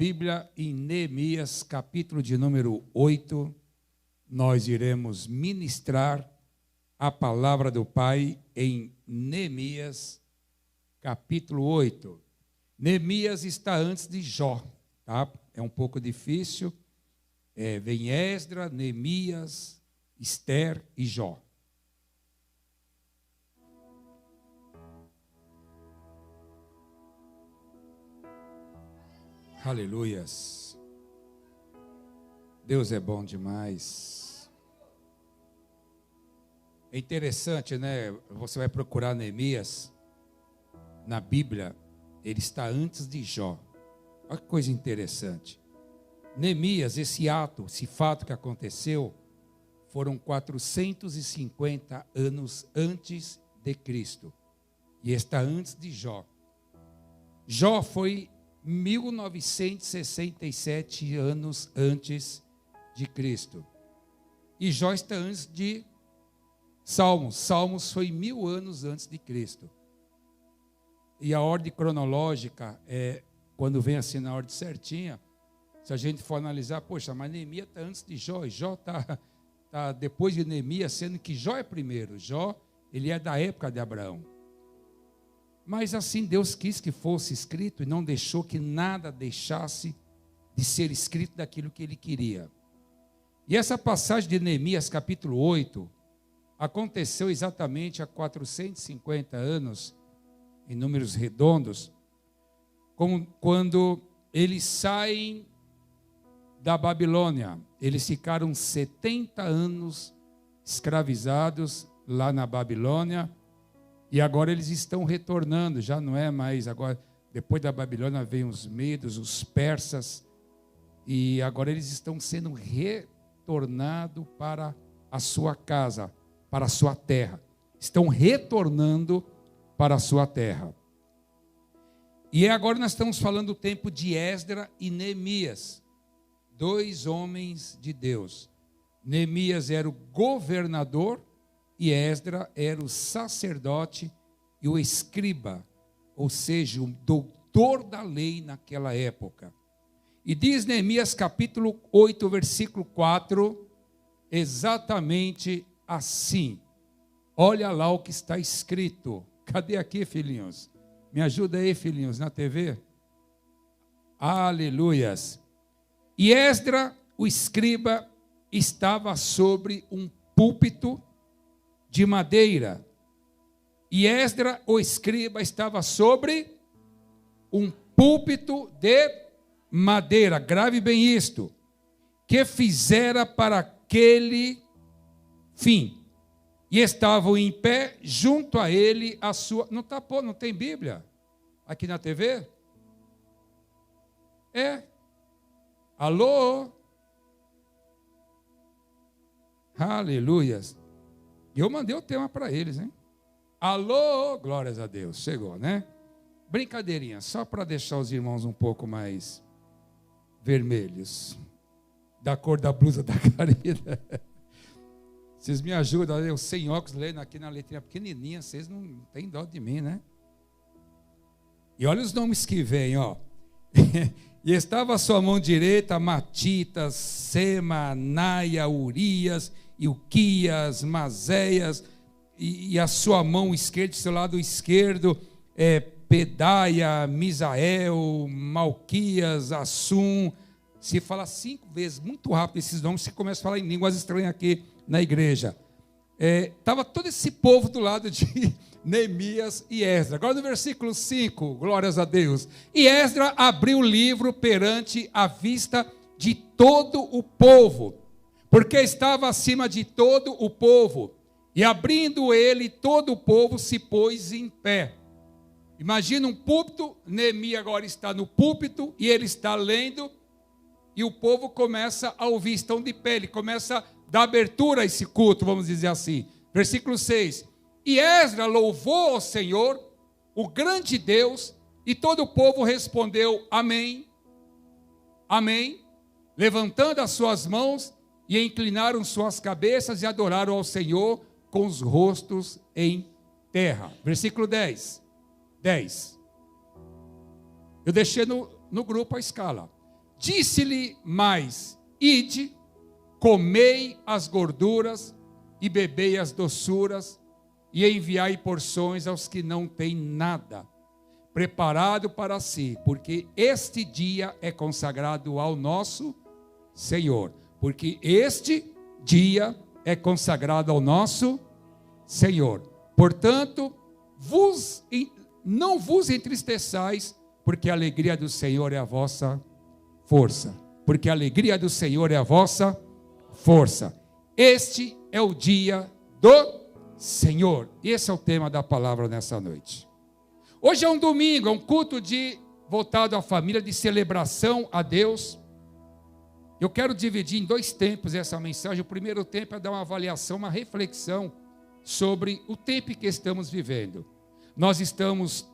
Bíblia em Neemias, capítulo de número 8, nós iremos ministrar a palavra do Pai em Neemias, capítulo 8. Neemias está antes de Jó, tá? É um pouco difícil. Vem Esdras, Neemias, Ester e Jó. Aleluias. Deus é bom demais. É interessante, né? Você vai procurar Neemias na Bíblia, ele está antes de Jó. Olha que coisa interessante. Neemias, esse fato que aconteceu, foram 450 anos antes de Cristo. E está antes de Jó. Jó foi 1967 anos antes de Cristo. E Jó está antes de Salmos. Salmos foi 1000 anos antes de Cristo. E a ordem cronológica quando vem assim na ordem certinha, se a gente for analisar, poxa, mas Neemias está antes de Jó, e Jó está depois de Neemias, sendo que Jó é primeiro. Jó, ele é da época de Abraão. Mas assim Deus quis que fosse escrito e não deixou que nada deixasse de ser escrito daquilo que ele queria. E essa passagem de Neemias capítulo 8 aconteceu exatamente há 450 anos, em números redondos, quando eles saem da Babilônia. Eles ficaram 70 anos escravizados lá na Babilônia. E agora eles estão retornando, já não é mais agora. Depois da Babilônia vem os medos, os persas, e agora eles estão sendo retornados para a sua casa, para a sua terra. Estão retornando para a sua terra. E agora nós estamos falando do tempo de Esdras e Neemias, 2 homens de Deus. Neemias era o governador, e Esdras era o sacerdote e o escriba, ou seja, o doutor da lei naquela época. E diz Neemias capítulo 8, versículo 4, exatamente assim. Olha lá o que está escrito. Cadê aqui, filhinhos? Me ajuda aí, filhinhos, na TV. Aleluias. E Esdras, o escriba, estava sobre um púlpito de madeira. E Esdras, o escriba, estava sobre um púlpito de madeira. Grave bem isto. Que fizera para aquele fim. E estavam em pé junto a ele a sua... Não tem Bíblia aqui na TV? Alô? Aleluias. E eu mandei o tema para eles, hein? Alô, glórias a Deus. Chegou, né? Brincadeirinha, só para deixar os irmãos um pouco mais vermelhos. Da cor da blusa da Karina. Vocês me ajudam, eu sem óculos, lendo aqui na letrinha pequenininha, vocês não têm dó de mim, né? E olha os nomes que vêm, ó. E estava à sua mão direita Matitas, Sema, Naia, Urias, Ilquias, Mazéias, e a sua mão esquerda, seu lado esquerdo, Pedaia, Misael, Malquias, Assum. Se fala 5 vezes, muito rápido esses nomes, você começa a falar em línguas estranhas aqui na igreja. Estava todo esse povo do lado de Neemias e Esdras. Agora no versículo 5, glórias a Deus. E Esdras abriu o livro perante a vista de todo o povo, porque estava acima de todo o povo. E abrindo ele, todo o povo se pôs em pé. Imagina um púlpito, Neemias agora está no púlpito, e ele está lendo, e o povo começa a ouvir, estão de pé, ele começa a dar abertura a esse culto, vamos dizer assim. Versículo 6. E Esdras louvou ao Senhor, o grande Deus, e todo o povo respondeu, amém, amém, levantando as suas mãos, e inclinaram suas cabeças e adoraram ao Senhor com os rostos em terra. Versículo 10. Eu deixei no grupo a escala. Disse-lhe mais: ide, comei as gorduras e bebei as doçuras, e enviai porções aos que não têm nada preparado para si, porque este dia é consagrado ao nosso Senhor. Porque este dia é consagrado ao nosso Senhor. Portanto, não vos entristeçais, porque a alegria do Senhor é a vossa força. Porque a alegria do Senhor é a vossa força. Este é o dia do Senhor. Esse é o tema da palavra nessa noite. Hoje é um domingo, é um culto voltado à família, de celebração a Deus. Eu quero dividir em 2 tempos essa mensagem. O primeiro tempo é dar uma avaliação, uma reflexão sobre o tempo que estamos vivendo. Nós estamos,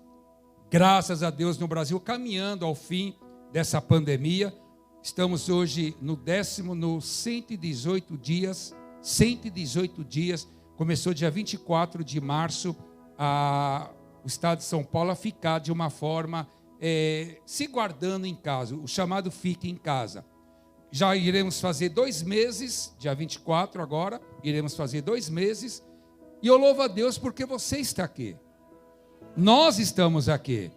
graças a Deus, no Brasil, caminhando ao fim dessa pandemia. Estamos hoje no 118 dias. 118 dias. Começou dia 24 de março, o estado de São Paulo a ficar de uma forma, se guardando em casa, o chamado fique em casa. Já iremos fazer 2 meses, dia 24 agora, iremos fazer 2 meses, e eu louvo a Deus porque você está aqui. Nós estamos aqui.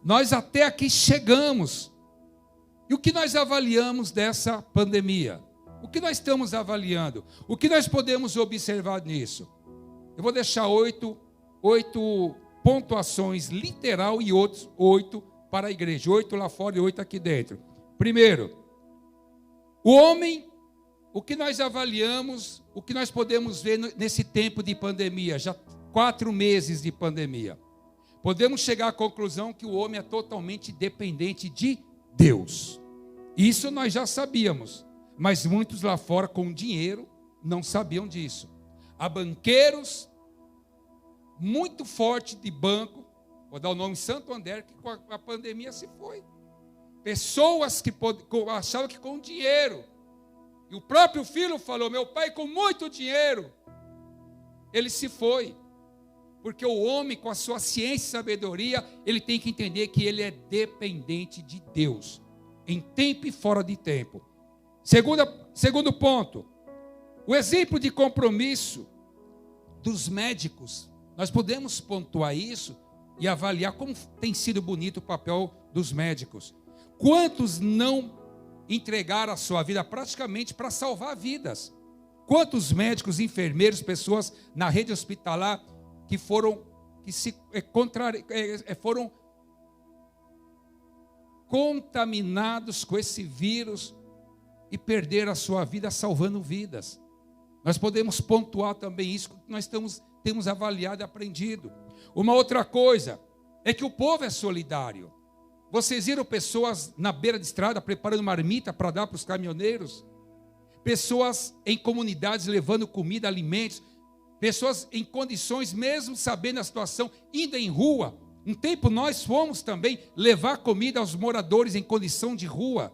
Nós até aqui chegamos. E o que nós avaliamos dessa pandemia? O que nós estamos avaliando? O que nós podemos observar nisso? Eu vou deixar 8 pontuações literal e outros 8 para a igreja. 8 lá fora e 8 aqui dentro. Primeiro, o homem, o que nós avaliamos, o que nós podemos ver nesse tempo de pandemia, já 4 meses de pandemia. Podemos chegar à conclusão que o homem é totalmente dependente de Deus. Isso nós já sabíamos. Mas muitos lá fora com dinheiro não sabiam disso. Há banqueiros muito fortes de banco, vou dar o nome Santo André, que com a pandemia se foi. Pessoas que achavam que com dinheiro, e o próprio filho falou, meu pai com muito dinheiro, ele se foi. Porque o homem com a sua ciência e sabedoria, ele tem que entender que ele é dependente de Deus, em tempo e fora de tempo. Segundo ponto, o exemplo de compromisso dos médicos. Nós podemos pontuar isso e avaliar como tem sido bonito o papel dos médicos. Quantos não entregaram a sua vida praticamente para salvar vidas? Quantos médicos, enfermeiros, pessoas na rede hospitalar que foram contaminados com esse vírus e perderam a sua vida salvando vidas. Nós podemos pontuar também isso que nós temos avaliado e aprendido. Uma outra coisa é que o povo é solidário. Vocês viram pessoas na beira de estrada preparando marmita para dar para os caminhoneiros? Pessoas em comunidades levando comida, alimentos. Pessoas em condições, mesmo sabendo a situação, indo em rua. Um tempo nós fomos também levar comida aos moradores em condição de rua.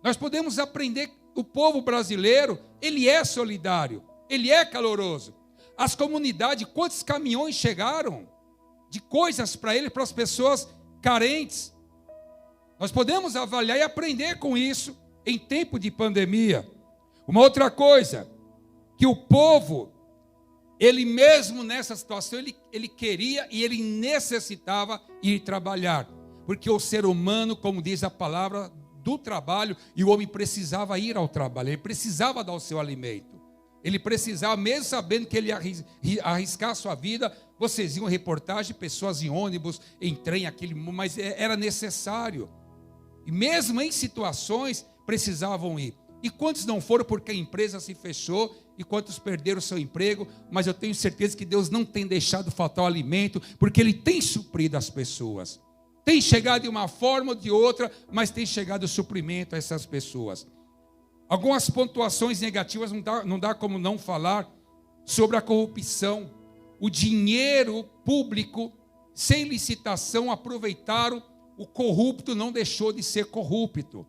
Nós podemos aprender, o povo brasileiro, ele é solidário, ele é caloroso. As comunidades, quantos caminhões chegaram de coisas para ele, para as pessoas carentes. Nós podemos avaliar e aprender com isso em tempo de pandemia. Uma outra coisa, que o povo, ele mesmo nessa situação, ele queria e ele necessitava ir trabalhar. Porque o ser humano, como diz a palavra, do trabalho, e o homem precisava ir ao trabalho, ele precisava dar o seu alimento. Ele precisava, mesmo sabendo que ele ia arriscar a sua vida, vocês iam reportagem, pessoas em ônibus, em trem, mas era necessário. E mesmo em situações, precisavam ir. E quantos não foram porque a empresa se fechou, e quantos perderam o seu emprego, mas eu tenho certeza que Deus não tem deixado faltar o alimento, porque Ele tem suprido as pessoas. Tem chegado de uma forma ou de outra, mas tem chegado o suprimento a essas pessoas. Algumas pontuações negativas, não dá como não falar sobre a corrupção. O dinheiro público, sem licitação, aproveitaram, o corrupto não deixou de ser corrupto.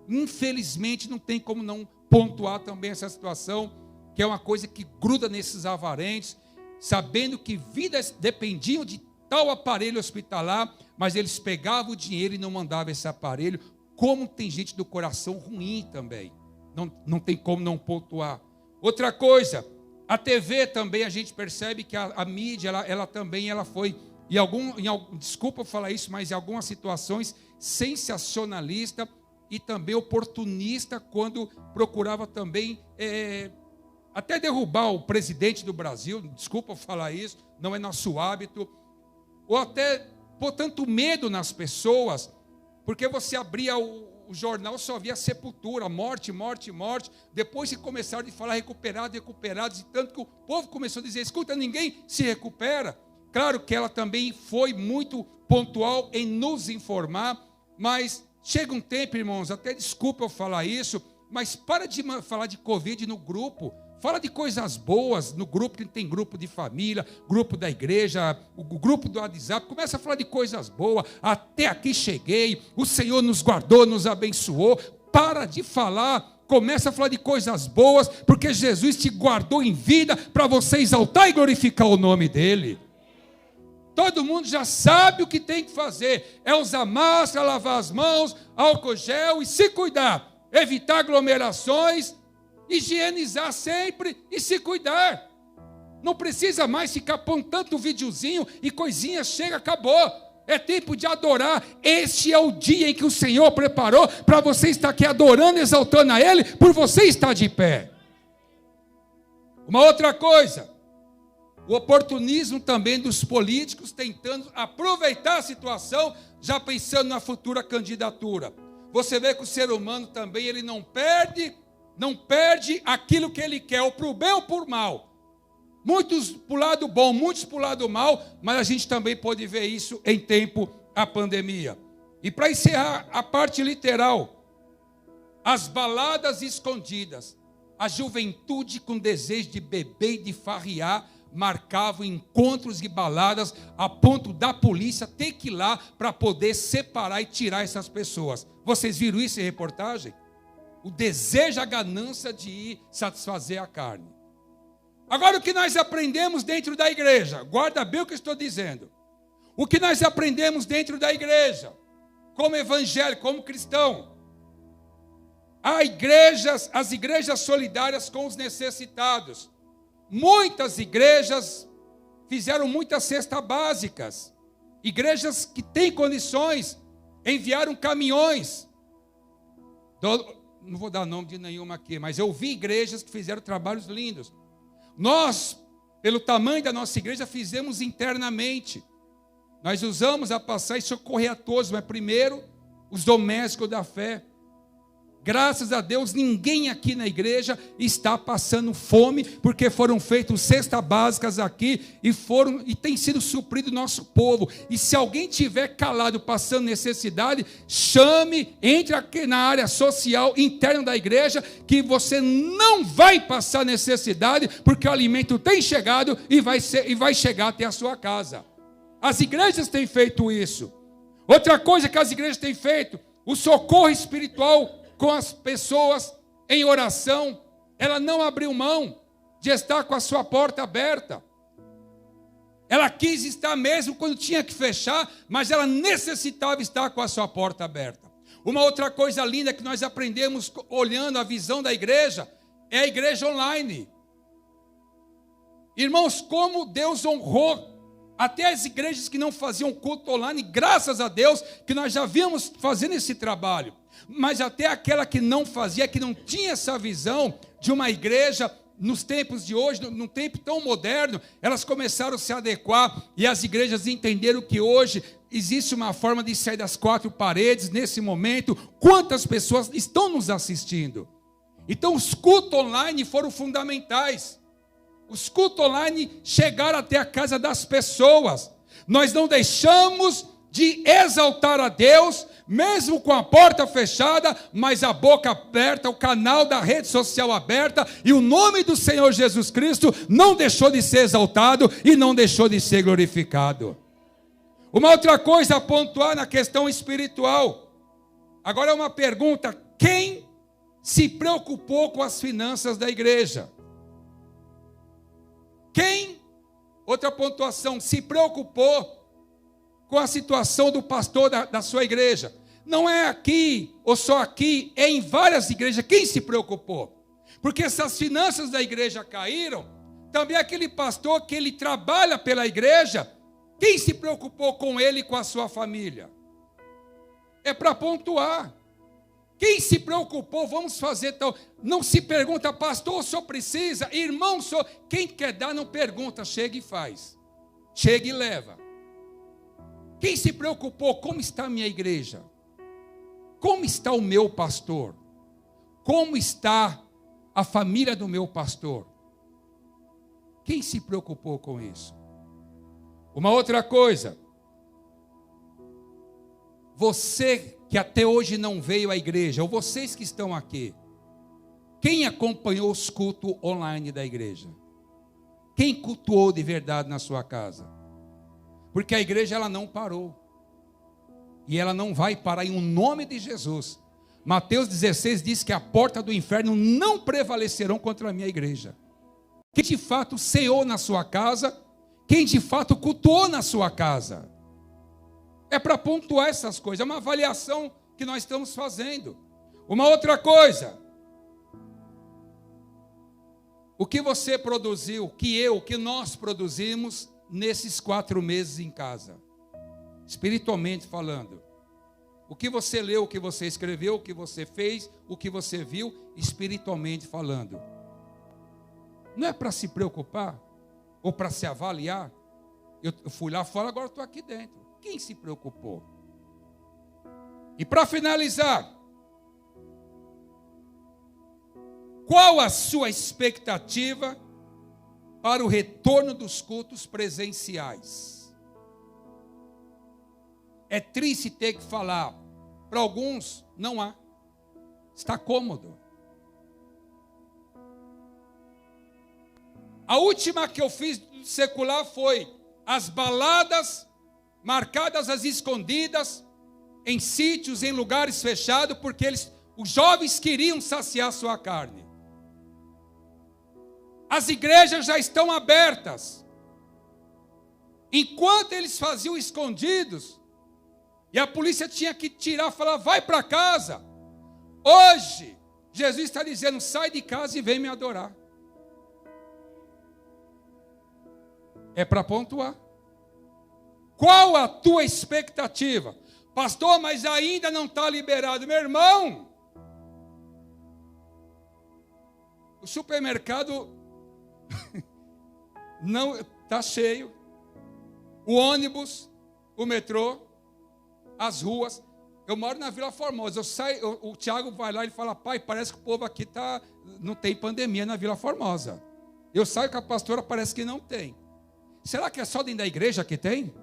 Infelizmente, não tem como não pontuar também essa situação, que é uma coisa que gruda nesses avarentos, sabendo que vidas dependiam de tal aparelho hospitalar, mas eles pegavam o dinheiro e não mandavam esse aparelho, como tem gente do coração ruim também. Não tem como não pontuar. Outra coisa, a TV também, a gente percebe que a mídia, ela também foi, desculpa falar isso, mas em algumas situações, sensacionalista e também oportunista, quando procurava também até derrubar o presidente do Brasil, desculpa falar isso, não é nosso hábito, ou até pôr tanto medo nas pessoas, porque você abria o jornal, só havia sepultura, morte, morte, morte. Depois que começaram a falar recuperados, e tanto que o povo começou a dizer, escuta, ninguém se recupera. Claro que ela também foi muito pontual em nos informar, mas chega um tempo, irmãos, até desculpa eu falar isso, mas para de falar de Covid no grupo. Fala de coisas boas no grupo, que tem grupo de família, grupo da igreja, o grupo do WhatsApp. Começa a falar de coisas boas. Até aqui cheguei, o Senhor nos guardou, nos abençoou. Para de falar, começa a falar de coisas boas, porque Jesus te guardou em vida para você exaltar e glorificar o nome dEle. Todo mundo já sabe o que tem que fazer. É usar máscara, lavar as mãos, álcool gel e se cuidar. Evitar aglomerações, higienizar sempre e se cuidar. Não precisa mais ficar pondo tanto videozinho e coisinha, chega, acabou. É tempo de adorar. Este é o dia em que o Senhor preparou para você estar aqui adorando, exaltando a Ele, por você estar de pé. Uma outra coisa, o oportunismo também dos políticos tentando aproveitar a situação, já pensando na futura candidatura. Você vê que o ser humano também, ele não perde aquilo que ele quer, ou para o bem ou por mal. Muitos para o lado bom, muitos para o lado mal, mas a gente também pode ver isso em tempo à pandemia. E para encerrar a parte literal, as baladas escondidas, a juventude com desejo de beber e de farrear, marcavam encontros e baladas a ponto da polícia ter que ir lá para poder separar e tirar essas pessoas. Vocês viram isso em reportagem? O desejo, a ganância de ir satisfazer a carne. Agora, o que nós aprendemos dentro da igreja? Guarda bem o que eu estou dizendo. O que nós aprendemos dentro da igreja, como evangélico, como cristão? As igrejas solidárias com os necessitados. Muitas igrejas fizeram muitas cestas básicas. Igrejas que têm condições enviaram caminhões. Não vou dar nome de nenhuma aqui, mas eu vi igrejas que fizeram trabalhos lindos. Nós, pelo tamanho da nossa igreja, fizemos internamente. Nós usamos a passagem socorrer a todos, mas primeiro os domésticos da fé. Graças a Deus, ninguém aqui na igreja está passando fome, porque foram feitas cestas básicas aqui e tem sido suprido o nosso povo. E se alguém tiver calado passando necessidade, chame, entre aqui na área social interna da igreja, que você não vai passar necessidade, porque o alimento tem chegado e vai chegar até a sua casa. As igrejas têm feito isso. Outra coisa que as igrejas têm feito, o socorro espiritual com as pessoas em oração. Ela não abriu mão de estar com a sua porta aberta. Ela quis estar mesmo quando tinha que fechar, mas ela necessitava estar com a sua porta aberta. Uma outra coisa linda que nós aprendemos olhando a visão da igreja é a igreja online. Irmãos, como Deus honrou até as igrejas que não faziam culto online, graças a Deus que nós já víamos fazendo esse trabalho. Mas até aquela que não fazia, que não tinha essa visão de uma igreja nos tempos de hoje, num tempo tão moderno, elas começaram a se adequar e as igrejas entenderam que hoje existe uma forma de sair das quatro paredes nesse momento. Quantas pessoas estão nos assistindo? Então os cultos online foram fundamentais. Os cultos online chegaram até a casa das pessoas. Nós não deixamos de exaltar a Deus, mesmo com a porta fechada, mas a boca aberta, o canal da rede social aberta, e o nome do Senhor Jesus Cristo não deixou de ser exaltado e não deixou de ser glorificado. Uma outra coisa a pontuar na questão espiritual. Agora é uma pergunta: quem se preocupou com as finanças da igreja? Quem, outra pontuação, se preocupou com a situação do pastor da sua igreja? Não é aqui, ou só aqui, é em várias igrejas. Quem se preocupou? Porque se as finanças da igreja caíram, também aquele pastor que ele trabalha pela igreja, quem se preocupou com ele e com a sua família? É para pontuar. Quem se preocupou, vamos fazer tal. Não se pergunta, pastor, o senhor precisa? Irmão, o senhor... Quem quer dar não pergunta, chega e faz. Chega e leva. Quem se preocupou, como está a minha igreja? Como está o meu pastor? Como está a família do meu pastor? Quem se preocupou com isso? Uma outra coisa. Você que até hoje não veio à igreja, ou vocês que estão aqui, quem acompanhou os cultos online da igreja? Quem cultuou de verdade na sua casa? Porque a igreja ela não parou. E ela não vai parar em nome de Jesus. Mateus 16 diz que a porta do inferno não prevalecerão contra a minha igreja. Quem de fato ceou na sua casa, quem de fato cultuou na sua casa. É para pontuar essas coisas, é uma avaliação que nós estamos fazendo. Uma outra coisa, o que você produziu, o que nós produzimos nesses 4 meses em casa, espiritualmente falando. O que você leu, o que você escreveu, o que você fez, o que você viu, espiritualmente falando. Não é para se preocupar, ou para se avaliar. Eu fui lá fora, agora estou aqui dentro. Quem se preocupou? E para finalizar, qual a sua expectativa para o retorno dos cultos presenciais? É triste ter que falar. Para alguns, não há. Está cômodo. A última que eu fiz secular foi as baladas marcadas às escondidas, em sítios, em lugares fechados, porque os jovens queriam saciar sua carne. As igrejas já estão abertas. Enquanto eles faziam escondidos, e a polícia tinha que tirar, falar, vai para casa. Hoje, Jesus está dizendo, sai de casa e vem me adorar. É para pontuar. Qual a tua expectativa? Pastor, mas ainda não está liberado. Meu irmão, o supermercado não está cheio. O ônibus, o metrô, as ruas. Eu moro na Vila Formosa. Eu saio, o Tiago vai lá e fala, pai, parece que o povo aqui não tem pandemia na Vila Formosa. Eu saio com a pastora, parece que não tem. Será que é só dentro da igreja que tem?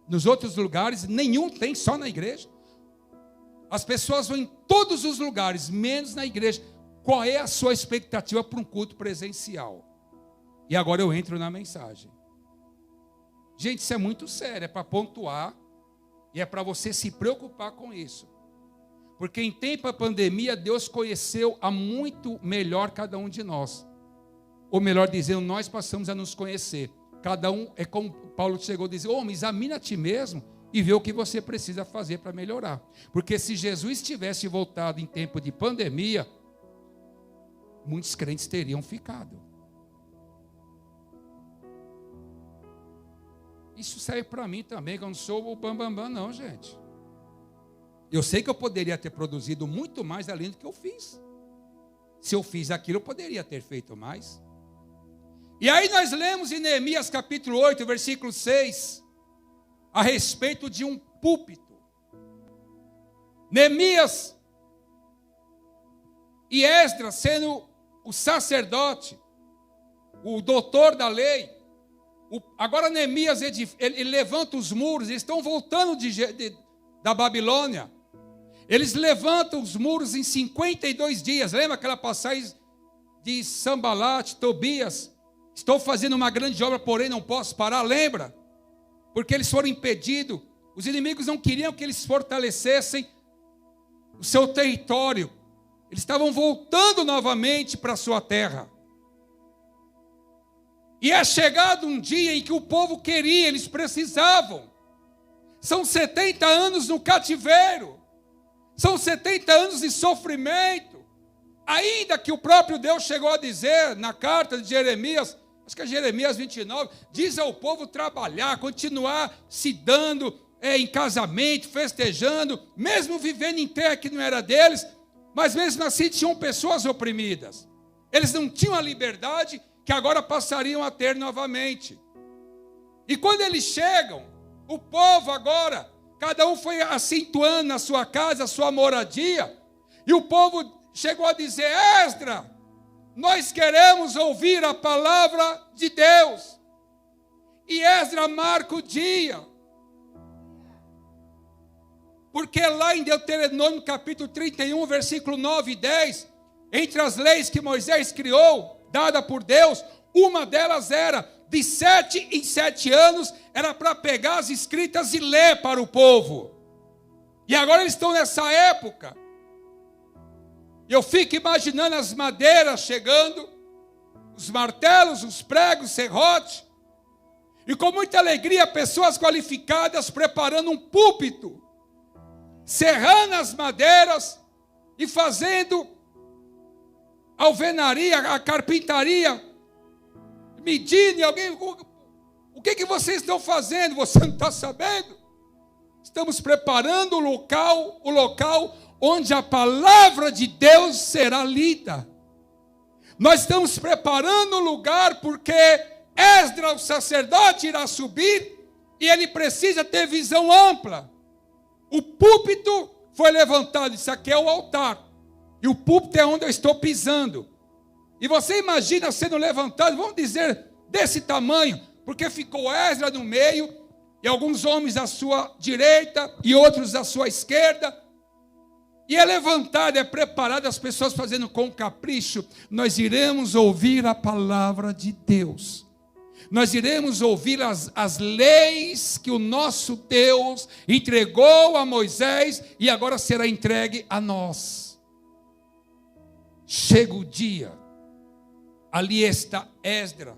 Nos outros lugares, nenhum tem, só na igreja. As pessoas vão em todos os lugares, menos na igreja. Qual é a sua expectativa para um culto presencial? E agora eu entro na mensagem. Gente, isso é muito sério, é para pontuar e é para você se preocupar com isso. Porque em tempo da pandemia, Deus conheceu a muito melhor cada um de nós. Ou melhor dizendo, nós passamos a nos conhecer. Cada um, é como Paulo chegou a dizer, homem, examina a ti mesmo e vê o que você precisa fazer para melhorar. Porque se Jesus tivesse voltado em tempo de pandemia, muitos crentes teriam ficado. Isso serve para mim também, que eu não sou o bambambam, não, gente. Eu sei que eu poderia ter produzido muito mais além do que eu fiz. Se eu fiz aquilo, eu poderia ter feito mais. E aí nós lemos em Neemias capítulo 8, versículo 6, a respeito de um púlpito. Neemias e Esdras, sendo o sacerdote, o doutor da lei, agora Neemias ele levanta os muros, eles estão voltando da Babilônia. Eles levantam os muros em 52 dias. Lembra aquela passagem de Sambalat, Tobias? Estou fazendo uma grande obra, porém não posso parar. Lembra? Porque eles foram impedidos. Os inimigos não queriam que eles fortalecessem o seu território. Eles estavam voltando novamente para a sua terra. E é chegado um dia em que o povo queria, eles precisavam São 70 anos no cativeiro. São 70 anos de sofrimento. Ainda que o próprio Deus chegou a dizer na carta de Jeremias, acho que é Jeremias 29, diz ao povo trabalhar, continuar se dando em casamento, festejando, mesmo vivendo em terra que não era deles, mas mesmo assim tinham pessoas oprimidas. Eles não tinham a liberdade que agora passariam a ter novamente. E quando eles chegam, o povo agora, cada um foi acentuando na sua casa, a sua moradia, e o povo chegou a dizer: Esdras, nós queremos ouvir a palavra de Deus. E Esdras marca o dia. Porque lá em Deuteronômio capítulo 31, versículo 9 e 10, entre as leis que Moisés criou, dada por Deus, uma delas era, de 7 em 7 anos, era para pegar as escritas e ler para o povo. E agora eles estão nessa época. Eu fico imaginando as madeiras chegando, os martelos, os pregos, serrote, e com muita alegria pessoas qualificadas preparando um púlpito, serrando as madeiras e fazendo a alvenaria, a carpintaria, medindo, e alguém, o que vocês estão fazendo? Você não está sabendo? Estamos preparando o local onde a palavra de Deus será lida. Nós estamos preparando o lugar porque Esdras, o sacerdote, irá subir e ele precisa ter visão ampla. O púlpito foi levantado, isso aqui é o altar, e o púlpito é onde eu estou pisando. E você imagina sendo levantado, vamos dizer, desse tamanho, porque ficou Esdras no meio, e alguns homens à sua direita, e outros à sua esquerda, e é levantado, é preparado, as pessoas fazendo com capricho. Nós iremos ouvir a palavra de Deus. Nós iremos ouvir as leis que o nosso Deus entregou a Moisés e agora será entregue a nós. Chega o dia, ali está Esdras,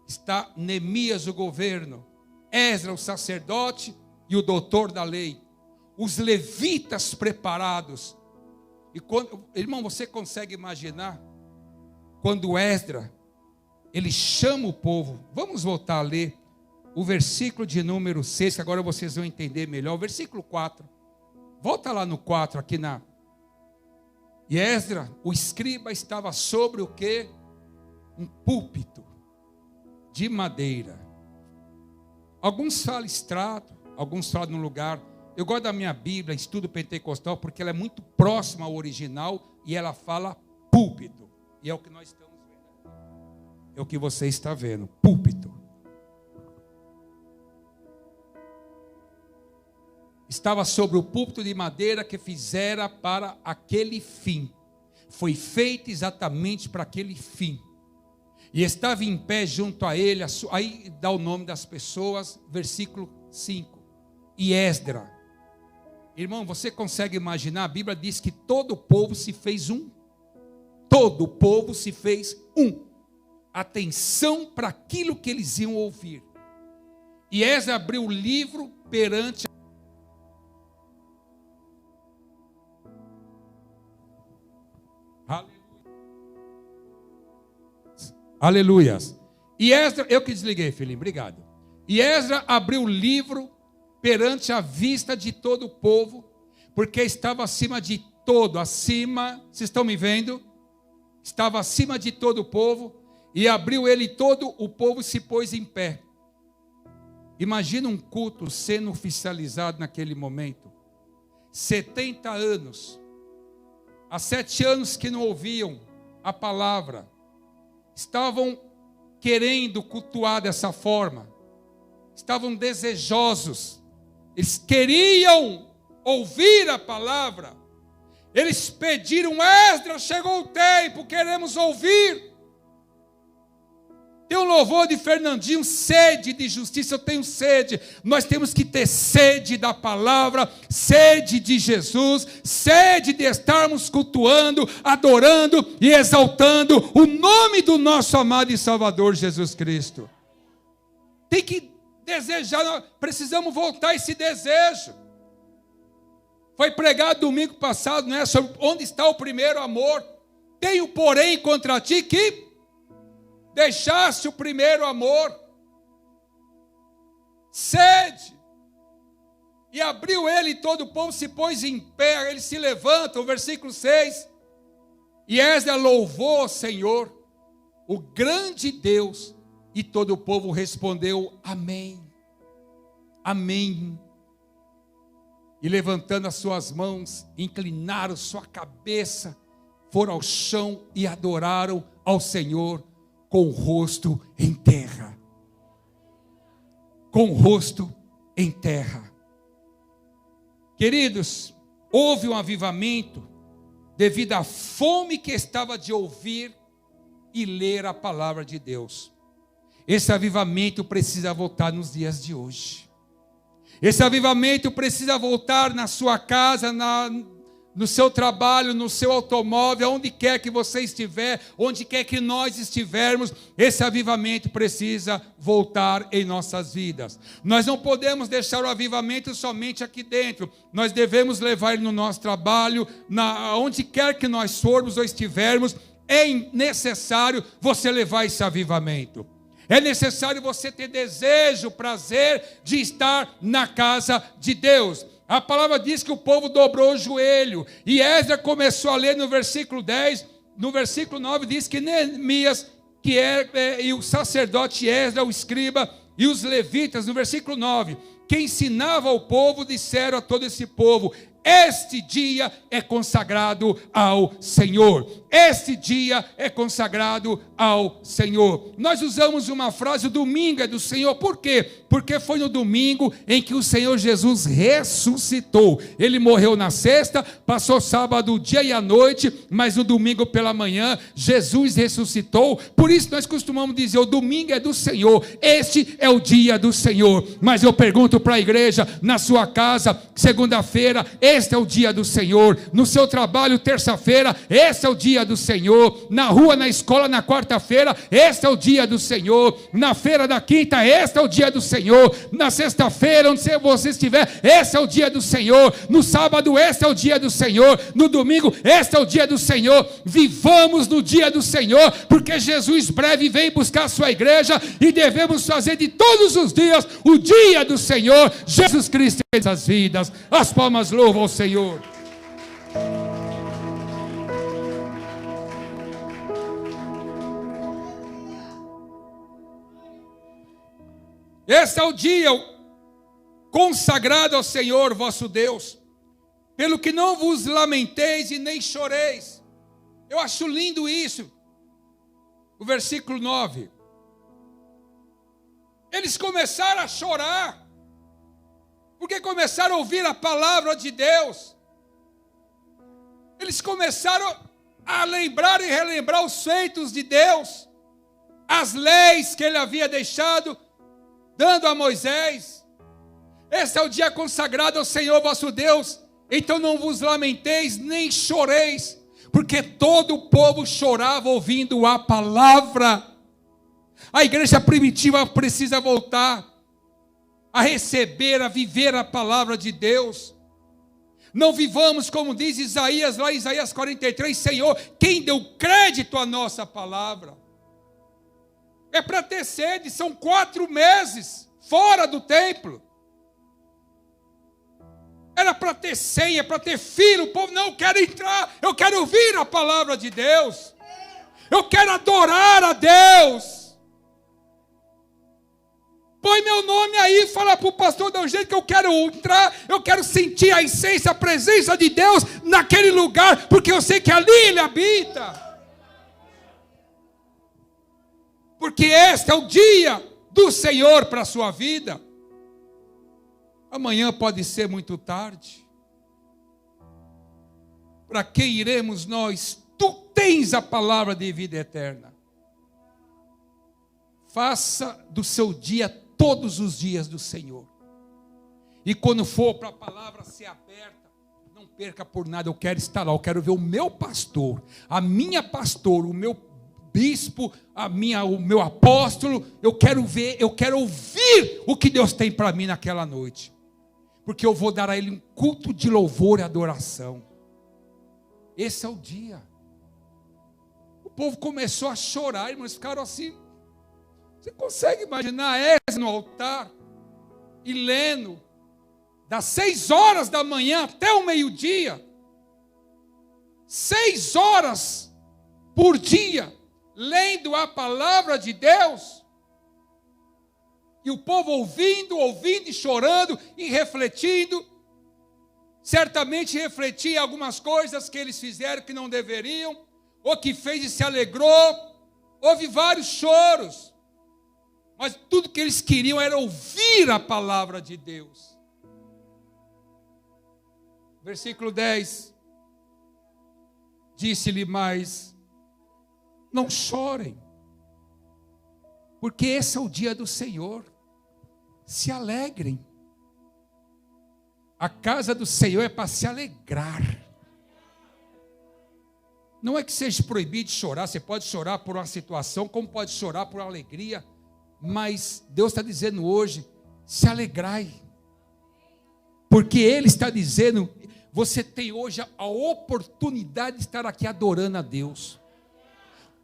está Neemias o governo, Esdras o sacerdote e o doutor da lei, os levitas preparados. E quando, irmão, você consegue imaginar quando Esdras ele chama o povo? Vamos voltar a ler o versículo de número 6, que agora vocês vão entender melhor. O versículo 4. Volta lá no 4, aqui na... E Esdras, o escriba, estava sobre o quê? Um púlpito de madeira. Alguns falam estrado, alguns falam no lugar. Eu gosto da minha Bíblia, estudo pentecostal, porque ela é muito próxima ao original e ela fala púlpito. E é o que nós estamos vendo. É o que você está vendo, púlpito. Estava sobre o púlpito de madeira que fizera para aquele fim. Foi feito exatamente para aquele fim. E estava em pé junto a ele, aí dá o nome das pessoas, versículo 5. E Esdras. Irmão, você consegue imaginar? A Bíblia diz que todo o povo se fez um. Todo o povo se fez um. Atenção para aquilo que eles iam ouvir. E Esdras abriu o livro perante Aleluias. E Esdras, eu que desliguei, filhinho, obrigado. E Esdras abriu o livro perante a vista de todo o povo, porque estava acima de todo, vocês estão me vendo? Estava acima de todo o povo, e abriu ele todo o povo se pôs em pé. Imagina um culto sendo oficializado naquele momento. 70 anos, há 7 anos que não ouviam a palavra, estavam querendo cultuar dessa forma, estavam desejosos, eles queriam ouvir a palavra, eles pediram: Esdras, chegou o tempo, queremos ouvir. Tem um louvor de Fernandinho, sede de justiça, eu tenho sede. Nós temos que ter sede da palavra, sede de Jesus, sede de estarmos cultuando, adorando e exaltando o nome do nosso amado e Salvador Jesus Cristo. Tem que desejar, nós precisamos voltar a esse desejo. Foi pregado domingo passado, né, sobre onde está o primeiro amor. Tenho, porém, contra ti que deixaste o primeiro amor. Sede. E abriu ele, e todo o povo se pôs em pé. Ele se levanta, o versículo 6. E Esdras louvou o Senhor, o grande Deus, e todo o povo respondeu: amém, amém. E levantando as suas mãos, inclinaram sua cabeça, foram ao chão e adoraram ao Senhor com o rosto em terra. Com o rosto em terra. Queridos, houve um avivamento devido à fome que estava de ouvir e ler a palavra de Deus. Esse avivamento precisa voltar nos dias de hoje. Esse avivamento precisa voltar na sua casa, no seu trabalho, no seu automóvel, onde quer que você estiver, onde quer que nós estivermos, esse avivamento precisa voltar em nossas vidas. Nós não podemos deixar o avivamento somente aqui dentro, nós devemos levar ele no nosso trabalho, onde quer que nós formos ou estivermos, é necessário você levar esse avivamento. É necessário você ter desejo, prazer de estar na casa de Deus. A palavra diz que o povo dobrou o joelho. E Esdras começou a ler no versículo 10. No versículo 9 diz que Neemias, e o sacerdote Esdras, o escriba, e os levitas, no versículo 9, que ensinava ao povo, disseram a todo esse povo: este dia é consagrado ao Senhor. Este dia é consagrado ao Senhor. Nós usamos uma frase: o domingo é do Senhor. Por quê? Porque foi no domingo em que o Senhor Jesus ressuscitou. Ele morreu na sexta, passou sábado o dia e a noite, mas no domingo pela manhã, Jesus ressuscitou. Por isso nós costumamos dizer: o domingo é do Senhor. Este é o dia do Senhor. Mas eu pergunto para a igreja, na sua casa, segunda-feira, este é o dia do Senhor. No seu trabalho, terça-feira, este é o dia do Senhor. Na rua, na escola, na quarta-feira, este é o dia do Senhor. Na feira da quinta, este é o dia do Senhor. Na sexta-feira, onde você estiver, este é o dia do Senhor. No sábado, este é o dia do Senhor. No domingo, este é o dia do Senhor. Vivamos no dia do Senhor, porque Jesus breve vem buscar a sua igreja, e devemos fazer de todos os dias o dia do Senhor. Jesus Cristo em nossas vidas. As palmas louvam ao Senhor. Este é o dia consagrado ao Senhor vosso Deus, pelo que não vos lamenteis e nem choreis. Eu acho lindo isso. O versículo 9. Eles começaram a chorar, porque começaram a ouvir a palavra de Deus. Eles começaram a lembrar e relembrar os feitos de Deus, as leis que ele havia deixado, dando a Moisés. Este é o dia consagrado ao Senhor vosso Deus. Então não vos lamenteis nem choreis, porque todo o povo chorava ouvindo a palavra. A igreja primitiva precisa voltar a receber, a viver a palavra de Deus. Não vivamos como diz Isaías, lá em Isaías 43, Senhor, quem deu crédito à nossa palavra? É para ter sede, são 4 meses fora do templo. Era para ter ceia, para ter filho. O povo não quer entrar, eu quero ouvir a palavra de Deus. Eu quero adorar a Deus. Põe meu nome aí, fala para o pastor de um jeito que eu quero entrar, eu quero sentir a essência, a presença de Deus naquele lugar, porque eu sei que ali Ele habita. Porque este é o dia do Senhor para a sua vida. Amanhã pode ser muito tarde. Para quem iremos nós? Tu tens a palavra de vida eterna. Faça do seu dia todos os dias do Senhor. E quando for para a palavra ser aberta, não perca por nada. Eu quero estar lá, eu quero ver o meu pastor, a minha pastora, o meu bispo, o meu apóstolo, eu quero ouvir o que Deus tem para mim naquela noite. Porque eu vou dar a Ele um culto de louvor e adoração. Esse é o dia. O povo começou a chorar, irmãos, ficaram assim. Você consegue imaginar Esdras no altar e lendo das 6 horas da manhã até o meio-dia, 6 horas por dia, lendo a palavra de Deus, e o povo ouvindo e chorando e refletindo, certamente refletia algumas coisas que eles fizeram que não deveriam, ou que fez e se alegrou, houve vários choros, mas tudo que eles queriam era ouvir a palavra de Deus. Versículo 10, disse-lhe mais, não chorem, porque esse é o dia do Senhor, se alegrem. A casa do Senhor é para se alegrar. Não é que seja proibido de chorar, você pode chorar por uma situação, como pode chorar por alegria, mas Deus está dizendo hoje, se alegrai, porque Ele está dizendo, você tem hoje a oportunidade de estar aqui adorando a Deus.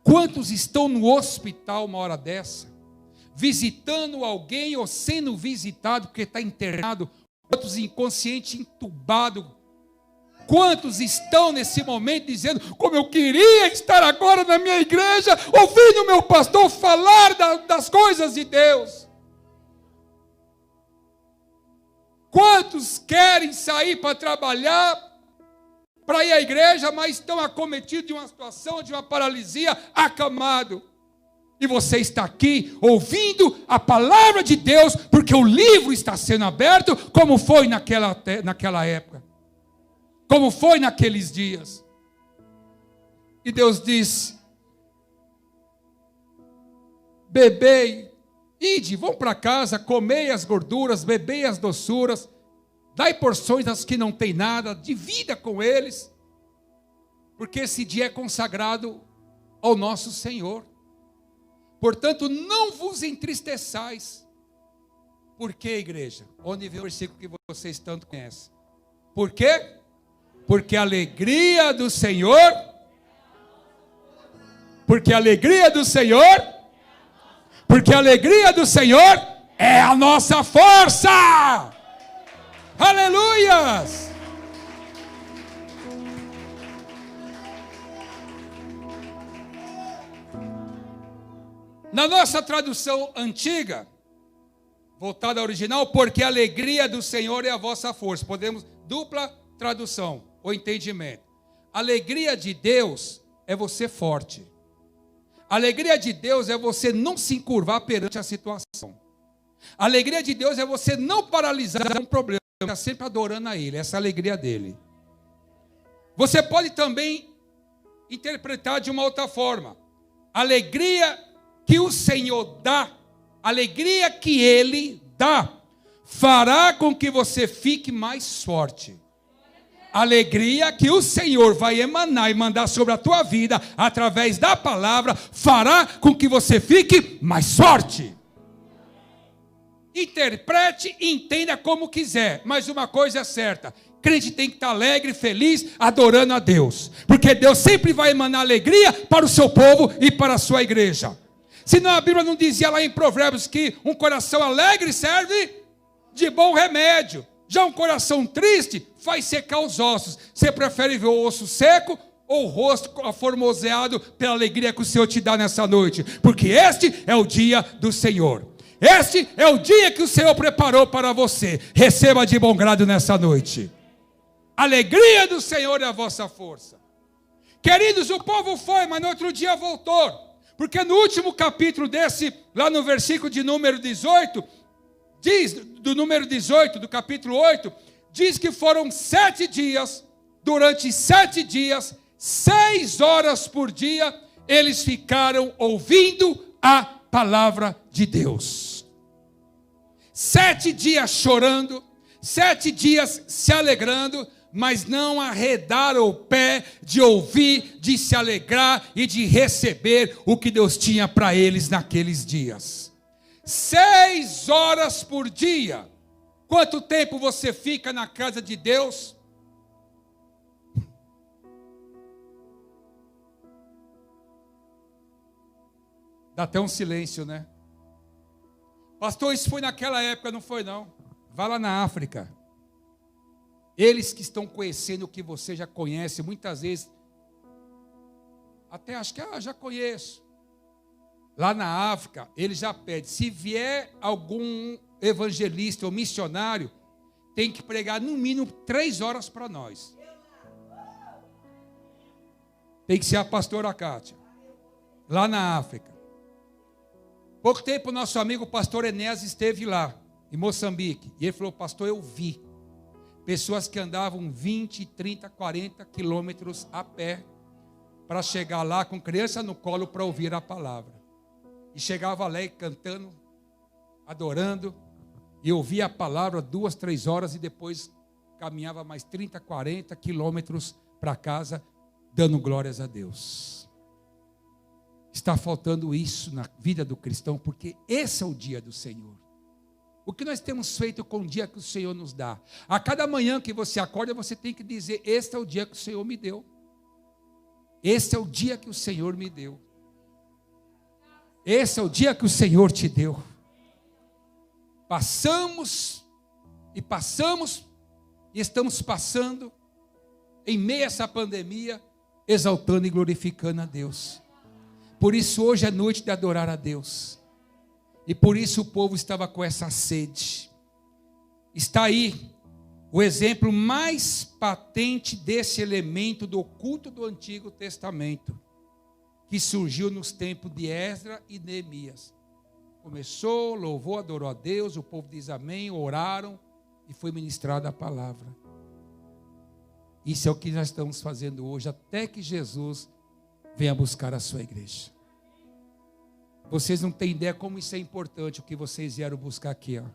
Quantos estão no hospital uma hora dessa, visitando alguém ou sendo visitado porque está internado, quantos inconsciente, entubado, quantos estão nesse momento dizendo, como eu queria estar agora na minha igreja, ouvindo o meu pastor falar das coisas de Deus. Quantos querem sair para trabalhar, para ir à igreja, mas estão acometidos de uma situação, de uma paralisia, acamado. E você está aqui ouvindo a palavra de Deus, porque o livro está sendo aberto, como foi naquela época, como foi naqueles dias. E Deus disse, bebei, ide, vão para casa, comei as gorduras, bebei as doçuras, dai porções aos que não têm nada, divida com eles, porque esse dia é consagrado ao nosso Senhor. Portanto, não vos entristeçais. Por quê, igreja? Onde vem o versículo que vocês tanto conhecem? Por quê? Porque a alegria do Senhor, porque a alegria do Senhor é a nossa força. Aleluias! Na nossa tradução antiga, voltada ao original, porque a alegria do Senhor é a vossa força. Podemos, dupla tradução, ou entendimento. A alegria de Deus é você forte. A alegria de Deus é você não se encurvar perante a situação. A alegria de Deus é você não paralisar um problema, está sempre adorando a Ele, essa é a alegria dele. Você pode também interpretar de uma outra forma. Alegria que o Senhor dá, alegria que Ele dá, fará com que você fique mais forte. Alegria que o Senhor vai emanar e mandar sobre a tua vida, através da palavra, fará com que você fique mais forte. Interprete e entenda como quiser, mas uma coisa é certa, crente tem que estar alegre, feliz, adorando a Deus, porque Deus sempre vai emanar alegria para o seu povo e para a sua igreja. Senão a Bíblia não dizia lá em Provérbios que um coração alegre serve de bom remédio, já um coração triste faz secar os ossos. Você prefere ver o osso seco ou o rosto aformoseado pela alegria que o Senhor te dá nessa noite? Porque este é o dia do Senhor, este é o dia que o Senhor preparou para você. Receba de bom grado nessa noite. A alegria do Senhor é a vossa força. Queridos, o povo foi, mas no outro dia voltou. Porque no último capítulo desse, lá no versículo de número 18, diz, do número 18, do capítulo 8, diz que foram 7 dias, durante 7 dias, 6 horas por dia, eles ficaram ouvindo a palavra de Deus. 7 dias chorando, 7 dias se alegrando, mas não arredaram o pé de ouvir, de se alegrar e de receber o que Deus tinha para eles naqueles dias. 6 horas por dia. Quanto tempo você fica na casa de Deus? Dá até um silêncio, né? Pastor, isso foi naquela época, não foi não. Vá lá na África. Eles que estão conhecendo o que você já conhece, muitas vezes, até acho que já conheço. Lá na África, ele já pede, se vier algum evangelista ou missionário, tem que pregar no mínimo 3 horas para nós. Tem que ser a pastora Kátia, lá na África. Pouco tempo, nosso amigo pastor Enéas esteve lá, em Moçambique, e ele falou, pastor, eu vi pessoas que andavam 20, 30, 40 quilômetros a pé, para chegar lá com criança no colo para ouvir a palavra. E chegava lá cantando, adorando, e ouvia a palavra 2, 3 horas, e depois caminhava mais 30, 40 quilômetros para casa, dando glórias a Deus. Está faltando isso na vida do cristão, porque esse é o dia do Senhor. O que nós temos feito com o dia que o Senhor nos dá? A cada manhã que você acorda, você tem que dizer, este é o dia que o Senhor me deu. Esse é o dia que o Senhor me deu. Esse é o dia que o Senhor te deu. Passamos, e estamos passando, em meio a essa pandemia, exaltando e glorificando a Deus. Por isso hoje é noite de adorar a Deus. E por isso o povo estava com essa sede. Está aí o exemplo mais patente desse elemento do culto do Antigo Testamento, que surgiu nos tempos de Esdras e Neemias. Começou, louvou, adorou a Deus, o povo diz amém, oraram e foi ministrada a palavra. Isso é o que nós estamos fazendo hoje, até que Jesus venha buscar a sua igreja. Vocês não têm ideia como isso é importante, o que vocês vieram buscar aqui, ó.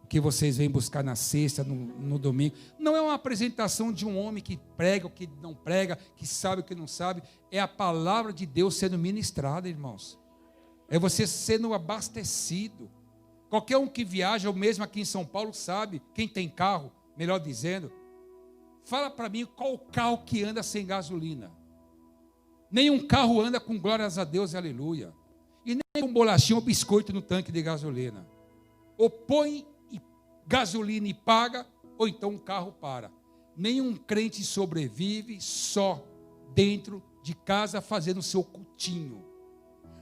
O que vocês vêm buscar na sexta, no domingo. Não é uma apresentação de um homem que prega, o que não prega, que sabe o que não sabe. É a palavra de Deus sendo ministrada, irmãos. É você sendo abastecido. Qualquer um que viaja, ou mesmo aqui em São Paulo, sabe, quem tem carro, melhor dizendo, fala para mim qual carro que anda sem gasolina. Nenhum carro anda com glórias a Deus e aleluia. E nem com bolachinha ou biscoito no tanque de gasolina. Ou põe gasolina e paga, ou então o carro para. Nenhum crente sobrevive só dentro de casa fazendo o seu cultinho.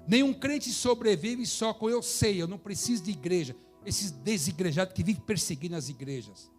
Nenhum crente sobrevive só com eu sei, eu não preciso de igreja. Esses desigrejados que vivem perseguindo as igrejas.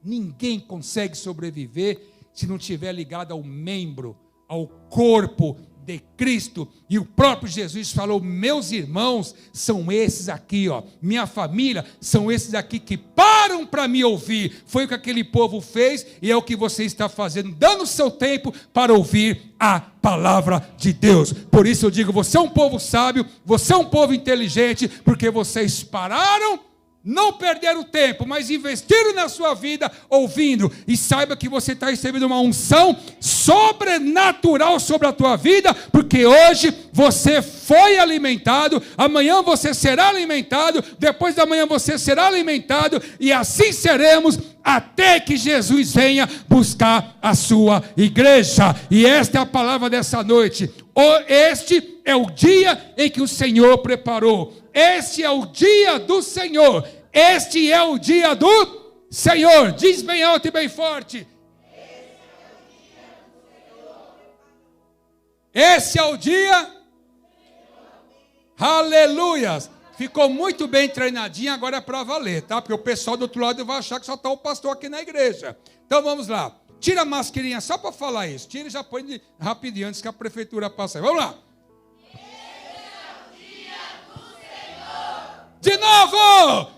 Ninguém consegue sobreviver se não estiver ligado ao membro, ao corpo de Cristo. E o próprio Jesus falou, meus irmãos são esses aqui, ó, minha família são esses aqui que param para me ouvir. Foi o que aquele povo fez e é o que você está fazendo, dando o seu tempo para ouvir a palavra de Deus. Por isso eu digo, você é um povo sábio, você é um povo inteligente, porque vocês pararam, não perderam tempo, mas investiram na sua vida ouvindo. E saiba que você está recebendo uma unção sobrenatural sobre a tua vida, porque hoje você foi alimentado, amanhã você será alimentado, depois da manhã você será alimentado, e assim seremos até que Jesus venha buscar a sua igreja. E esta é a palavra dessa noite. Este é o dia em que o Senhor preparou. Este é o dia do Senhor. Este é o dia do Senhor. Diz bem alto e bem forte. Esse é o dia. Aleluias. Ficou muito bem treinadinho, agora é para valer, tá? Porque o pessoal do outro lado vai achar que só está o pastor aqui na igreja. Então vamos lá. Tira a mascarinha só para falar isso. Tira e já põe rapidinho antes que a prefeitura passe. Vamos lá. De novo,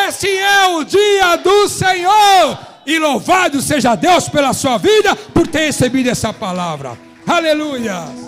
esse é o dia do Senhor, e louvado seja Deus pela sua vida, por ter recebido essa palavra, aleluia.